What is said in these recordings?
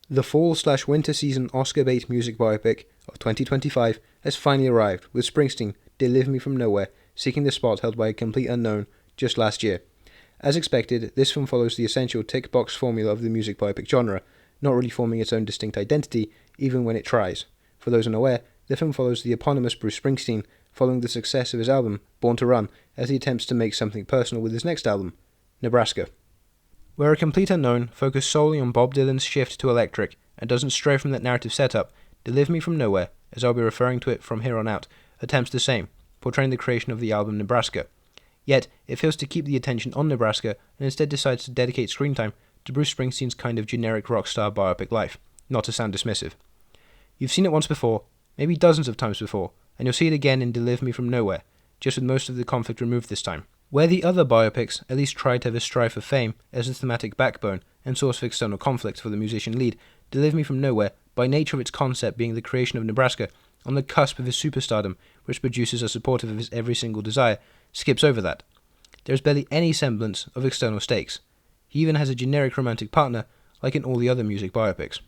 The fall/winter season Oscar bait music biopic of 2025 has finally arrived, with Springsteen, Deliver Me From Nowhere, seeking the spot held by a complete unknown just last year. As expected, this film follows the essential tick-box formula of the music biopic genre, not really forming its own distinct identity, even when it tries. For those unaware, the film follows the eponymous Bruce Springsteen, following the success of his album, Born to Run, as he attempts to make something personal with his next album, Nebraska. Where a complete unknown focused solely on Bob Dylan's shift to electric and doesn't stray from that narrative setup, Deliver Me From Nowhere, as I'll be referring to it from here on out, attempts the same, portraying the creation of the album Nebraska. Yet, it fails to keep the attention on Nebraska and instead decides to dedicate screen time to Bruce Springsteen's kind of generic rock star biopic life, not to sound dismissive. You've seen it once before, maybe dozens of times before, and you'll see it again in Deliver Me From Nowhere, just with most of the conflict removed this time. Where the other biopics at least tried to have a strive for fame as a thematic backbone and source of external conflict for the musician lead, Deliver Me From Nowhere, by nature of its concept being the creation of Nebraska, on the cusp of his superstardom, which producers are supportive of his every single desire, skips over that. There is barely any semblance of external stakes. He even has a generic romantic partner, like in all the other music biopics.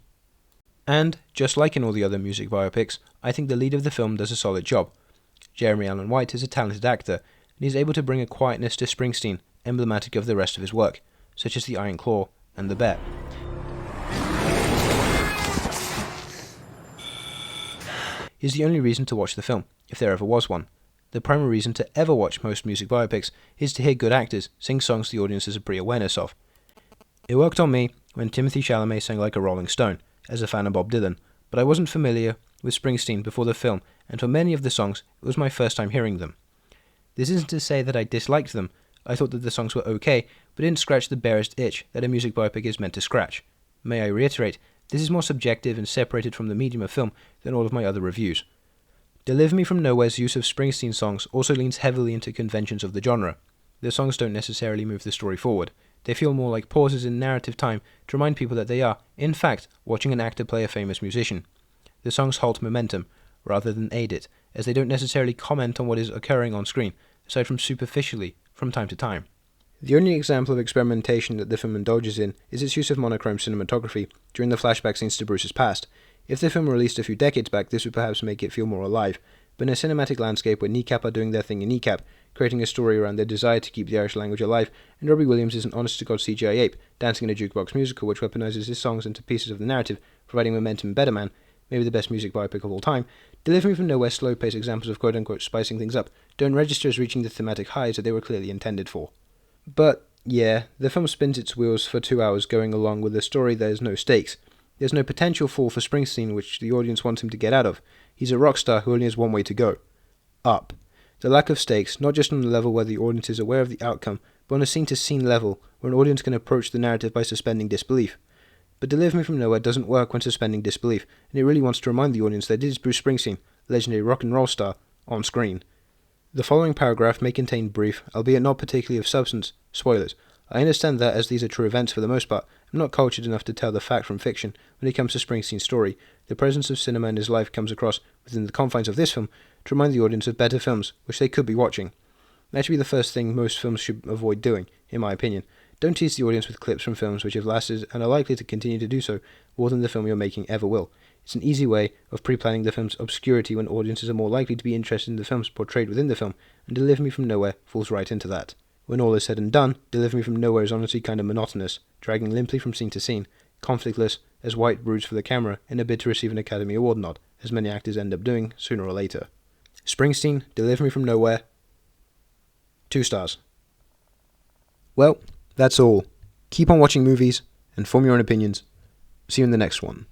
And, just like in all the other music biopics, I think the lead of the film does a solid job. Jeremy Allen White is a talented actor, and he's able to bring a quietness to Springsteen, emblematic of the rest of his work, such as The Iron Claw and The Bear. Is the only reason to watch the film, if there ever was one. The primary reason to ever watch most music biopics is to hear good actors sing songs the audience has a pre-awareness of. It worked on me when Timothée Chalamet sang like a Rolling Stone, as a fan of Bob Dylan, but I wasn't familiar with Springsteen before the film, and for many of the songs, it was my first time hearing them. This isn't to say that I disliked them. I thought that the songs were okay, but didn't scratch the barest itch that a music biopic is meant to scratch. May I reiterate, this is more subjective and separated from the medium of film than all of my other reviews. Deliver Me From Nowhere's use of Springsteen songs also leans heavily into conventions of the genre. The songs don't necessarily move the story forward. They feel more like pauses in narrative time to remind people that they are, in fact, watching an actor play a famous musician. The songs halt momentum, rather than aid it, as they don't necessarily comment on what is occurring on screen, aside from superficially, from time to time. The only example of experimentation that the film indulges in is its use of monochrome cinematography during the flashback scenes to Bruce's past. If the film were released a few decades back, this would perhaps make it feel more alive, but in a cinematic landscape where Kneecap are doing their thing in Kneecap, creating a story around their desire to keep the Irish language alive, and Robbie Williams is an honest-to-God CGI ape, dancing in a jukebox musical which weaponizes his songs into pieces of the narrative, providing momentum in Better Man, maybe the best music biopic of all time, Deliver Me From Nowhere's slow-paced examples of quote-unquote spicing things up don't register as reaching the thematic highs that they were clearly intended for. But, yeah, the film spins its wheels for 2 hours going along with a story that has no stakes. There's no potential fall for Springsteen which the audience wants him to get out of. He's a rock star who only has one way to go. Up. The lack of stakes, not just on the level where the audience is aware of the outcome, but on a scene-to-scene level where an audience can approach the narrative by suspending disbelief. But Deliver Me From Nowhere doesn't work when suspending disbelief, and it really wants to remind the audience that it is Bruce Springsteen, legendary rock and roll star, on screen. The following paragraph may contain brief, albeit not particularly of substance, spoilers. I understand that, as these are true events for the most part, I'm not cultured enough to tell the fact from fiction when it comes to Springsteen's story. The presence of cinema in his life comes across within the confines of this film to remind the audience of better films which they could be watching. That should be the first thing most films should avoid doing, in my opinion. Don't tease the audience with clips from films which have lasted and are likely to continue to do so more than the film you're making ever will. It's an easy way of pre-planning the film's obscurity when audiences are more likely to be interested in the films portrayed within the film, and Deliver Me From Nowhere falls right into that. When all is said and done, Deliver Me From Nowhere is honestly kind of monotonous, dragging limply from scene to scene, conflictless as White broods for the camera in a bid to receive an Academy Award nod, as many actors end up doing sooner or later. Springsteen, Deliver Me From Nowhere, 2 stars. Well, that's all. Keep on watching movies and form your own opinions. See you in the next one.